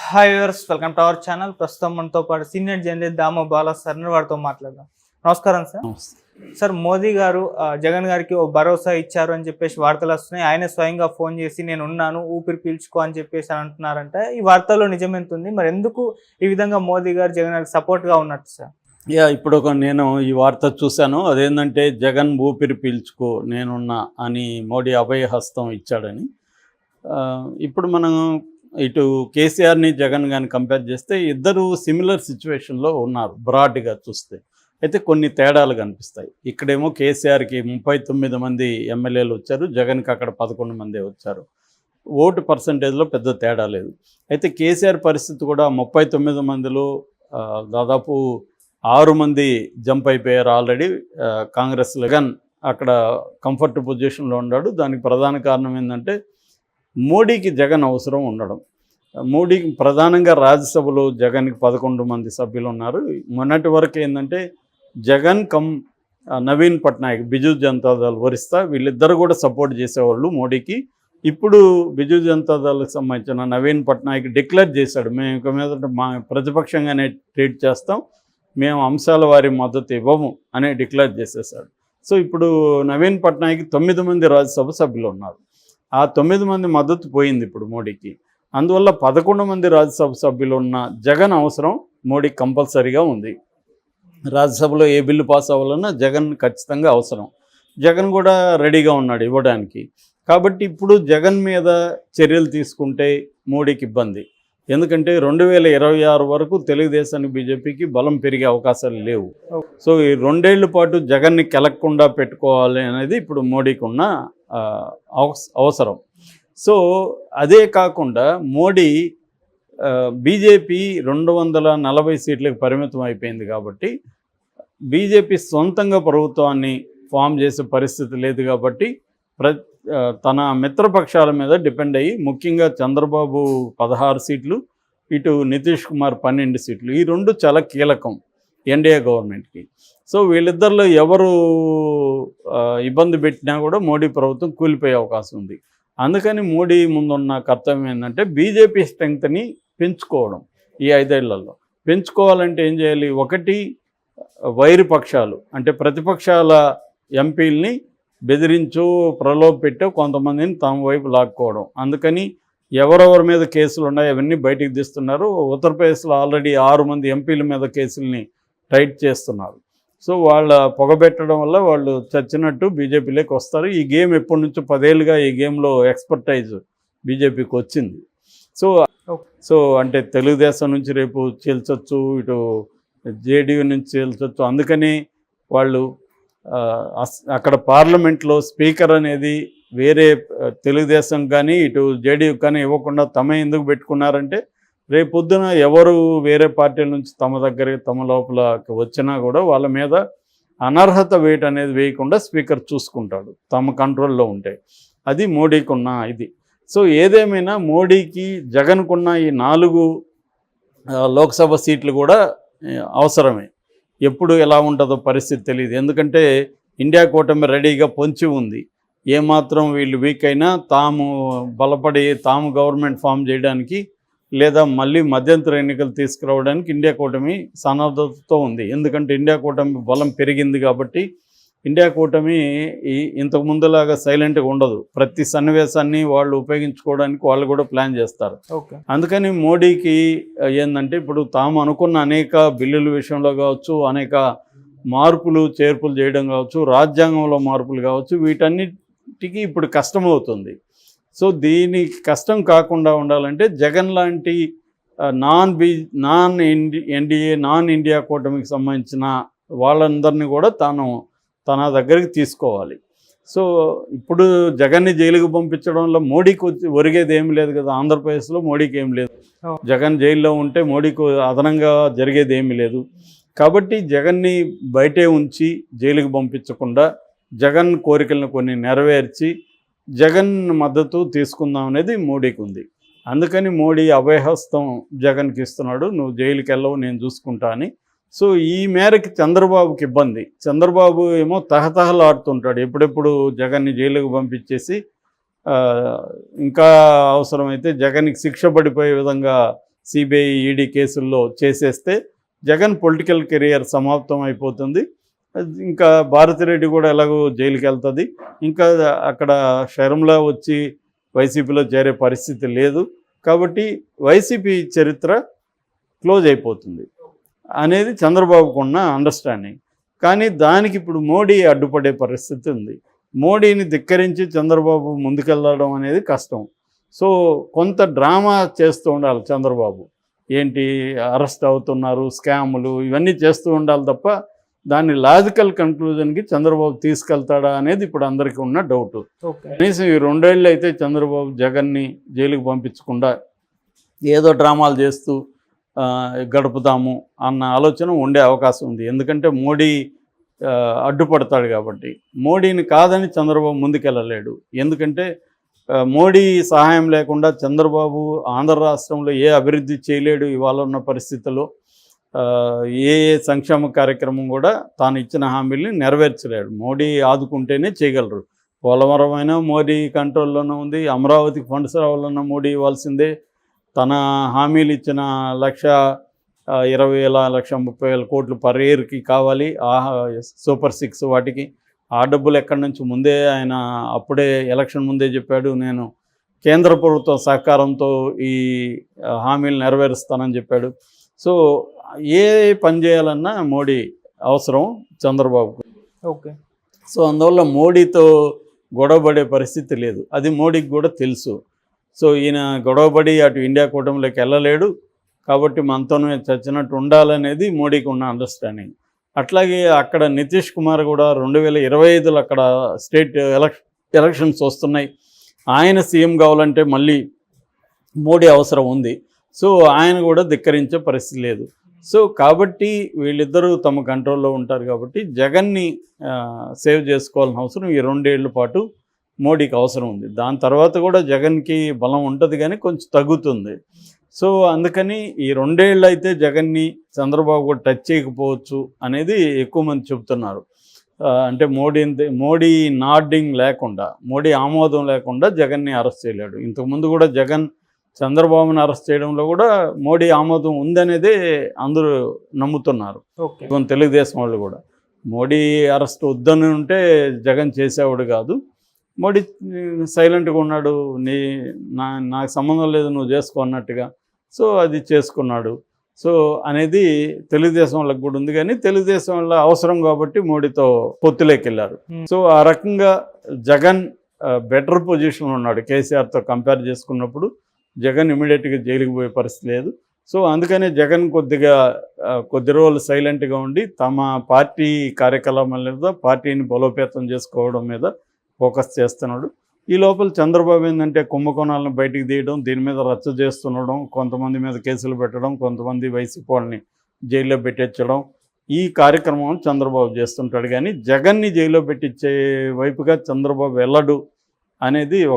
Hi viewers, welcome to our channel. ప్రస్తుతం మనతో పాటు senior journalist Damoh Bala sir వారితో మాట్లాడదాం. నమస్కారం సార్. సార్, మోదీ గారు జగన్ గారికి ఓ భరోసా ఇచ్చారు అని చెప్పేసి వార్తలు వస్తున్నాయి. ఆయనే స్వయంగా ఫోన్ చేసి నేను ఉన్నాను, ఊపిరి పీల్చుకో అని చెప్పేసి అంటున్నారంట. ఈ వార్తల్లో నిజం ఎంత ఉంది? మరి ఎందుకు ఈ విధంగా మోదీ గారు జగన్ గారికి సపోర్ట్గా ఉన్నట్టు సార్? ఇప్పుడు నేను ఈ వార్త చూశాను. అదేంటంటే జగన్ ఊపిరి పీల్చుకో నేనున్నా అని మోడీ అభయహస్తం ఇచ్చాడని. ఇప్పుడు మనం ఇటు కేసీఆర్ని జగన్ కానీ కంపేర్ చేస్తే ఇద్దరు సిమిలర్ సిచ్యువేషన్లో ఉన్నారు బ్రాడ్గా చూస్తే. అయితే కొన్ని తేడాలు కనిపిస్తాయి. ఇక్కడేమో కేసీఆర్కి 39 మంది ఎమ్మెల్యేలు వచ్చారు, జగన్కి అక్కడ 11 మందే వచ్చారు. ఓటు పర్సంటేజ్లో పెద్ద తేడా లేదు. అయితే కేసీఆర్ పరిస్థితి కూడా 39 మందిలో దాదాపు 6 మంది జంప్ అయిపోయారు ఆల్రెడీ. కాంగ్రెస్ జగన్ అక్కడ కంఫర్ట్ పొజిషన్లో ఉన్నాడు. దానికి ప్రధాన కారణం ఏంటంటే మోడీకి జగన్ అవసరం ఉండడం. మోడీకి ప్రధానంగా రాజ్యసభలో జగన్కి 11 మంది సభ్యులు ఉన్నారు. మొన్నటి వరకు ఏంటంటే జగన్ నవీన్ పట్నాయక్ బిజు జనతాదళ్ వరిస్తా వీళ్ళిద్దరు కూడా సపోర్ట్ చేసేవాళ్ళు మోడీకి. ఇప్పుడు బిజు జనతాదళ్కి సంబంధించిన నవీన్ పట్నాయక్ డిక్లేర్ చేశాడు, మేము ఇక మీద మా ప్రతిపక్షంగానే ట్రీట్ చేస్తాం, మేము అంశాల వారి మద్దతు ఇవ్వము అని డిక్లేర్ చేసేసాడు. సో ఇప్పుడు నవీన్ పట్నాయక్ 9 మంది రాజ్యసభ సభ్యులు ఉన్నారు. ఆ 9 మంది మద్దతు పోయింది ఇప్పుడు మోడీకి. అందువల్ల 11 మంది రాజ్యసభ సభ్యులు ఉన్న జగన్ అవసరం మోడీకి కంపల్సరీగా ఉంది. రాజ్యసభలో ఏ బిల్లు పాస్ అవ్వాలన్నా జగన్ ఖచ్చితంగా అవసరం. జగన్ కూడా రెడీగా ఉన్నాడు ఇవ్వడానికి. కాబట్టి ఇప్పుడు జగన్ మీద చర్యలు తీసుకుంటే మోడీకి ఇబ్బంది. ఎందుకంటే 2026 వరకు తెలుగుదేశానికి బీజేపీకి బలం పెరిగే అవకాశాలు లేవు. సో ఈ 2 ఏళ్ల పాటు జగన్ని కెలక్కుండా పెట్టుకోవాలి అనేది ఇప్పుడు మోడీకి ఉన్న అవసరం. సో అదే కాకుండా మోడీ బీజేపీ 240 సీట్లకు పరిమితం అయిపోయింది. కాబట్టి బీజేపీ సొంతంగా ప్రభుత్వాన్ని ఫామ్ చేసే పరిస్థితి లేదు. కాబట్టి తన మిత్రపక్షాల మీద డిపెండ్ అయ్యి, ముఖ్యంగా చంద్రబాబు 16 సీట్లు, ఇటు నితీష్ కుమార్ 12 సీట్లు, ఈ 2 చాలా కీలకం ఎన్డీఏ గవర్నమెంట్కి. సో వీళ్ళిద్దరిలో ఎవరు ఇబ్బంది పెట్టినా కూడా మోడీ ప్రభుత్వం కూలిపోయే అవకాశం ఉంది. అందుకని మోడీ ముందున్న కర్తవ్యం ఏంటంటే బీజేపీ స్ట్రెంగ్త్ని పెంచుకోవడం. ఈ 5 ఏళ్లలో పెంచుకోవాలంటే ఏం చేయాలి? ఒకటి, వైరు పక్షాలు అంటే ప్రతిపక్షాల ఎంపీలని బెదిరించో ప్రలోభ పెట్టో కొంతమందిని తమ వైపు లాక్కోవడం. అందుకని ఎవరెవరి మీద కేసులు ఉన్నాయో అవన్నీ బయటికి తీస్తున్నారు. ఉత్తరప్రదేశ్లో ఆల్రెడీ 6 మంది ఎంపీల మీద కేసుల్ని టైట్ చేస్తున్నారు. సో వాళ్ళ పొగబెట్టడం వల్ల వాళ్ళు చచ్చినట్టు బీజేపీలోకి వస్తారు. ఈ గేమ్ ఎప్పటి నుంచో 10 ఏళ్ళుగా ఈ గేమ్లో ఎక్స్పర్టైజ్ బీజేపీకి వచ్చింది. సో అంటే తెలుగుదేశం నుంచి రేపు చీల్చొచ్చు, ఇటు జేడీయూ నుంచి చీల్చొచ్చు. అందుకని వాళ్ళు అక్కడ పార్లమెంట్లో స్పీకర్ అనేది వేరే తెలుగుదేశం కానీ ఇటు జేడీయూ కానీ ఇవ్వకుండా తమే ఎందుకు పెట్టుకున్నారంటే రేపు పొద్దున ఎవరు వేరే పార్టీల నుంచి తమ లోపల వచ్చినా కూడా వాళ్ళ మీద అనర్హత వేటు అనేది వేయకుండా స్పీకర్ చూసుకుంటాడు తమ కంట్రోల్లో ఉంటే. అది మోడీకి ఉన్న ఇది. సో ఏదేమైనా మోడీకి జగన్కున్న ఈ 4 లోక్సభ సీట్లు కూడా అవసరమే. ఎప్పుడు ఎలా ఉంటుందో పరిస్థితి తెలియదు. ఎందుకంటే ఇండియా కూటమి రెడీగా పొంచి ఉంది. ఏమాత్రం వీళ్ళు వీక్ అయినా తాము బలపడి తాము గవర్నమెంట్ ఫామ్ చేయడానికి లేదా మళ్ళీ మధ్యంతర ఎన్నికలు తీసుకురావడానికి ఇండియా కూటమి సన్నద్ధతతో ఉంది. ఎందుకంటే ఇండియా కూటమి బలం పెరిగింది కాబట్టి ఇండియా కూటమి ఇంతకు ముందులాగా సైలెంట్గా ఉండదు. ప్రతి సన్నివేశాన్ని వాళ్ళు ఉపయోగించుకోవడానికి వాళ్ళు కూడా ప్లాన్ చేస్తారు. అందుకని మోడీకి ఏంటంటే ఇప్పుడు తాము అనుకున్న అనేక బిల్లుల విషయంలో కావచ్చు, అనేక మార్పులు చేర్పులు చేయడం కావచ్చు, రాజ్యాంగంలో మార్పులు కావచ్చు, వీటన్నిటికీ ఇప్పుడు కష్టమవుతుంది. సో దీనికి కష్టం కాకుండా ఉండాలంటే జగన్ లాంటి నాన్ ఎన్డీఏ నాన్ ఇండియా కూటమికి సంబంధించిన వాళ్ళందరినీ కూడా తన దగ్గరికి తీసుకోవాలి. సో ఇప్పుడు జగన్ని జైలుకు పంపించడంలో మోడీకి ఒరిగేది ఏమి లేదు కదా. ఆంధ్రప్రదేశ్లో మోడీకి ఏం లేదు. జగన్ జైల్లో ఉంటే మోడీకి అదనంగా జరిగేది ఏమీ లేదు. కాబట్టి జగన్ని బయటే ఉంచి జైలుకు పంపించకుండా జగన్ కోరికలను కొన్ని నెరవేర్చి జగన్ మద్దతు తీసుకుందాం అనేది మోడీకి ఉంది. అందుకని మోడీ అభయహస్తం జగన్కి ఇస్తున్నాడు, నువ్వు జైలుకి వెళ్ళవు, నేను చూసుకుంటా అని. సో ఈ మేరకు చంద్రబాబుకి ఇబ్బంది. చంద్రబాబు ఏమో తహతహలాడుతుంటాడు, ఎప్పుడెప్పుడు జగన్ని జైలుకు పంపించేసి ఇంకా అవసరమైతే జగన్కి శిక్ష పడిపోయే విధంగా సిబిఐ ఈడీ కేసుల్లో చేసేస్తే జగన్ పొలిటికల్ కెరియర్ సమాప్తం అయిపోతుంది. ఇంకా భారతిరెడ్డి కూడా ఎలాగో జైలుకి వెళ్తుంది. ఇంకా అక్కడ షర్మిల వచ్చి వైసీపీలో చేరే పరిస్థితి లేదు. కాబట్టి వైసీపీ చరిత్ర క్లోజ్ అయిపోతుంది అనేది చంద్రబాబుకు ఉన్న అండర్స్టాండింగ్. కానీ దానికి ఇప్పుడు మోడీ అడ్డుపడే పరిస్థితి ఉంది. మోడీని ధిక్కరించి చంద్రబాబు ముందుకెళ్ళడం అనేది కష్టం. సో కొంత డ్రామా చేస్తూ ఉండాలి చంద్రబాబు. ఏంటి అరెస్ట్ అవుతున్నారు, స్కాములు ఇవన్నీ చేస్తూ ఉండాలి తప్ప దాన్ని లాజికల్ కన్క్లూజన్కి చంద్రబాబు తీసుకెళ్తాడా అనేది ఇప్పుడు అందరికీ ఉన్న డౌట్. కనీసం ఈ 2 ఏళ్ళు అయితే చంద్రబాబు జగన్ని జైలుకి పంపించకుండా ఏదో డ్రామాలు చేస్తూ గడుపుతాము అన్న ఆలోచన ఉండే అవకాశం ఉంది. ఎందుకంటే మోడీ అడ్డుపడతాడు కాబట్టి. మోడీని కాదని చంద్రబాబు ముందుకెళ్ళలేడు. ఎందుకంటే మోడీ సహాయం లేకుండా చంద్రబాబు ఆంధ్ర రాష్ట్రంలో ఏ అభివృద్ధి చేయలేడు. ఇవాళ ఉన్న పరిస్థితుల్లో ఏ సంక్షేమ కార్యక్రమం కూడా తాను ఇచ్చిన హామీల్ని నెరవేర్చలేడు. మోడీ ఆదుకుంటేనే చేయగలరు. పోలవరం అయినా మోడీ కంట్రోల్లోనే ఉంది. అమరావతికి ఫండ్స్ రావాలన్నా మోడీ ఇవ్వాల్సిందే. తన హామీలు ఇచ్చిన 1,20,000 1,30,000 కోట్లు పర్ ఇయర్కి కావాలి. సూపర్ 6 వాటికి ఆ డబ్బులు ఎక్కడి నుంచి ముందే ఆయన అప్పుడే ఎలక్షన్ ముందే చెప్పాడు, నేను కేంద్ర ప్రభుత్వ సహకారంతో ఈ హామీలు నెరవేరుస్తానని చెప్పాడు. సో ఏ పని చేయాలన్నా మోడీ అవసరం చంద్రబాబుకు. ఓకే. సో అందువల్ల మోడీతో గొడవపడే పరిస్థితి లేదు. అది మోడీకి కూడా తెలుసు. సో ఈయన గొడవపడి అటు ఇండియా కూటమిలోకి వెళ్ళలేడు. కాబట్టి మనతోనే చచ్చినట్టు ఉండాలనేది మోడీకి ఉన్న అండర్స్టాండింగ్. అట్లాగే అక్కడ నితీష్ కుమార్ కూడా 2025లో అక్కడ స్టేట్ ఎలక్షన్స్ వస్తున్నాయి. ఆయన సీఎం కావాలంటే మళ్ళీ మోడీ అవసరం ఉంది. సో ఆయన కూడా ధిక్కరించే పరిస్థితి లేదు. సో కాబట్టి వీళ్ళిద్దరూ తమ కంట్రోల్లో ఉంటారు. కాబట్టి జగన్ని సేవ్ చేసుకోవాల్సిన అవసరం ఈ 2 ఏళ్ల పాటు మోడీకి అవసరం ఉంది. దాని తర్వాత కూడా జగన్కి బలం ఉంటుంది కానీ కొంచెం తగ్గుతుంది. సో అందుకని ఈ 2 ఏళ్ళు అయితే జగన్ని చంద్రబాబు కూడా టచ్ చేయకపోవచ్చు అనేది ఎక్కువ మంది చెబుతున్నారు. అంటే మోడీ నార్డింగ్ లేకుండా, మోడీ ఆమోదం లేకుండా జగన్ని అరెస్ట్ చేయలేడు. ఇంతకుముందు కూడా జగన్ చంద్రబాబుని అరెస్ట్ చేయడంలో కూడా మోడీ ఆమోదం ఉందనేదే అందరూ నమ్ముతున్నారు. తెలుగుదేశం వాళ్ళు కూడా మోడీ అరెస్ట్ వద్దని ఉంటే జగన్ చేసేవాడు కాదు. మోడీ సైలెంట్గా ఉన్నాడు, నాకు సంబంధం లేదు నువ్వు చేసుకో అన్నట్టుగా. సో అది చేసుకున్నాడు. సో అనేది తెలుగుదేశం వాళ్ళకి కూడా ఉంది. కానీ తెలుగుదేశం వాళ్ళ అవసరం కాబట్టి మోడీతో పొత్తులోకి వెళ్ళారు. సో ఆ రకంగా జగన్ బెటర్ పొజిషన్లో ఉన్నాడు. కేసీఆర్తో కంపేర్ చేసుకున్నప్పుడు జగన్ ఇమీడియట్గా జైలుకి పోయే పరిస్థితి లేదు. సో అందుకనే జగన్ కొద్ది రోజులు సైలెంట్గా ఉండి తమ పార్టీ కార్యకలాపాల మీద, పార్టీని బలోపేతం చేసుకోవడం మీద ఫోకస్ చేస్తున్నాడు. ఈ లోపల చంద్రబాబు ఏంటంటే కుంభకోణాలను బయటికి తీయడం, దీని మీద రచ్చ చేస్తుండడం, కొంతమంది మీద కేసులు పెట్టడం, కొంతమంది వైసీపీ వాళ్ళని జైల్లో పెట్టించడం, ఈ కార్యక్రమం చంద్రబాబు చేస్తుంటాడు. కానీ జగన్ని జైల్లో పెట్టించే వైపుగా చంద్రబాబు వెళ్ళడు అనేది ఒక